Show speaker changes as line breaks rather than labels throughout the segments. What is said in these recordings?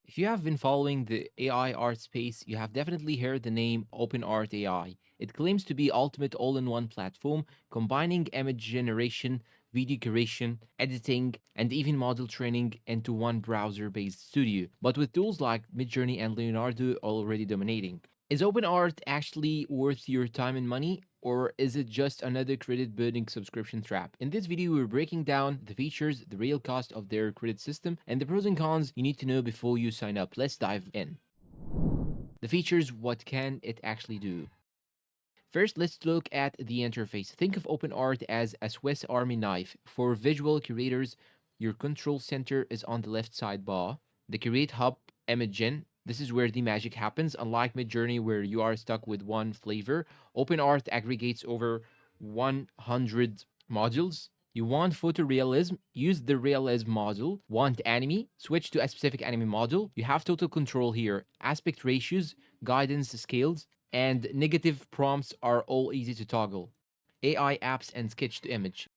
If you have been following the AI art space, you have definitely heard the name OpenArt AI. It claims to be ultimate all-in-one platform, combining image generation, video curation, editing, and even model training into one browser-based studio, but with tools like Midjourney and Leonardo already dominating. Is OpenArt actually worth your time and money, or is it just another credit burning subscription trap? In this video, we're breaking down the features, the real cost of their credit system, and the pros and cons you need to know before you sign up. Let's dive in. The features, what can it actually do? First, let's look at the interface. Think of OpenArt as a Swiss Army knife. For visual curators, your control center is on the left sidebar. The Create Hub image gen. This is where the magic happens. Unlike Midjourney, where you are stuck with one flavor, OpenArt aggregates over 100 modules. You want photorealism, use the realism module. Want anime, switch to a specific anime module. You have total control here. Aspect ratios, guidance scales, and negative prompts are all easy to toggle. AI apps and sketch to image.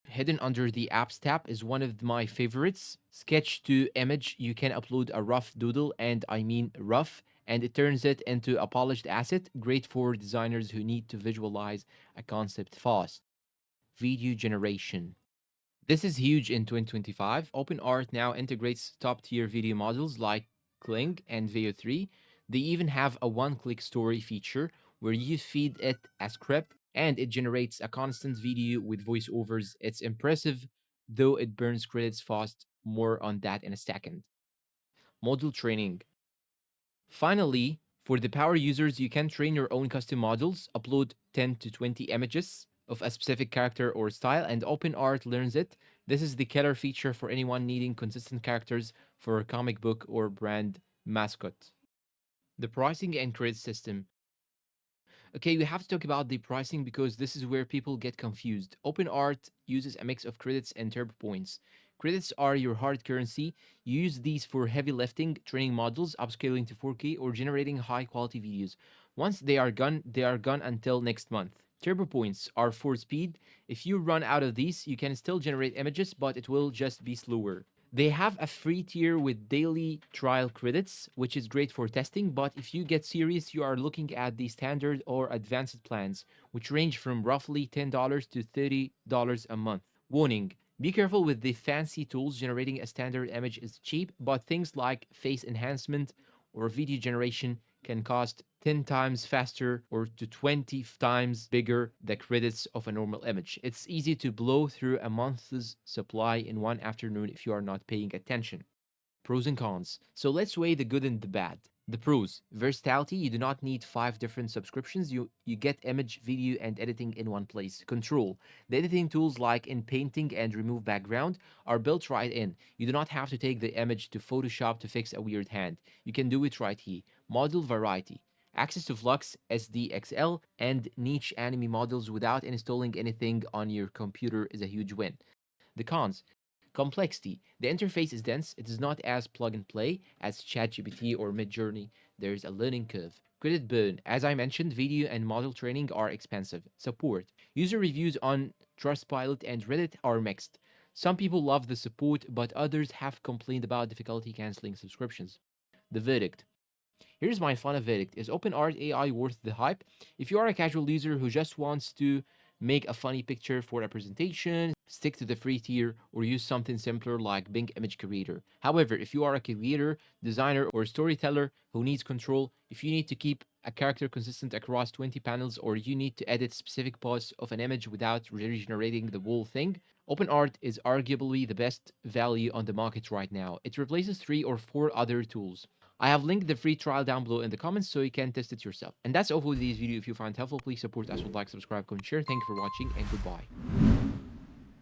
Hidden under the apps tab is one of my favorites. Sketch to image, you can upload a rough doodle, and I mean rough, and it turns it into a polished asset, great for designers who need to visualize a concept fast. Video generation. This is huge in 2025. OpenArt now integrates top-tier video models like Kling and Veo3. They even have a one-click story feature where you feed it a script and it generates a constant video with voiceovers. It's impressive, though it burns credits fast. More on that in a second. Model training. Finally, for the power users, you can train your own custom models, upload 10 to 20 images of a specific character or style, and OpenArt learns it. This is the killer feature for anyone needing consistent characters for a comic book or brand mascot. The pricing and credit system. Okay, we have to talk about the pricing because this is where people get confused. OpenArt uses a mix of credits and turbo points. Credits are your hard currency. You use these for heavy lifting, training models, upscaling to 4K, or generating high quality videos. Once they are gone until next month. Turbo points are for speed. If you run out of these, you can still generate images, but it will just be slower. They have a free tier with daily trial credits, which is great for testing, but if you get serious, you are looking at the standard or advanced plans, which range from roughly $10 to $30 a month. Warning: be careful with the fancy tools. Generating a standard image is cheap, but things like face enhancement or video generation can cost 10 times faster or to 20 times bigger the credits of a normal image. It's easy to blow through a month's supply in one afternoon if you are not paying attention. Pros and cons. So let's weigh the good and the bad. The pros: versatility. You do not need 5 different subscriptions. You get image, video, and editing in one place. Control. The editing tools like in painting and remove background are built right in. You do not have to take the image to Photoshop to fix a weird hand. You can do it right here. Model variety. Access to Flux, SDXL, and niche anime models without installing anything on your computer is a huge win. The cons: complexity. The interface is dense. It is not as plug and play as ChatGPT or Midjourney. There is a learning curve. Credit burn. As I mentioned, video and model training are expensive. Support. User reviews on Trustpilot and Reddit are mixed. Some people love the support, but others have complained about difficulty canceling subscriptions. The verdict. Here's my final verdict. Is OpenArt AI worth the hype? If you are a casual user who just wants to make a funny picture for a presentation, stick to the free tier or use something simpler like Bing Image Creator. However, if you are a creator, designer, or storyteller who needs control, if you need to keep a character consistent across 20 panels, or you need to edit specific parts of an image without regenerating the whole thing, OpenArt is arguably the best value on the market right now. It replaces 3 or 4 other tools. I have linked the free trial down below in the comments so you can test it yourself. And that's all for today's video. If you found it helpful, please support us with like, subscribe, comment, share. Thank you for watching and goodbye.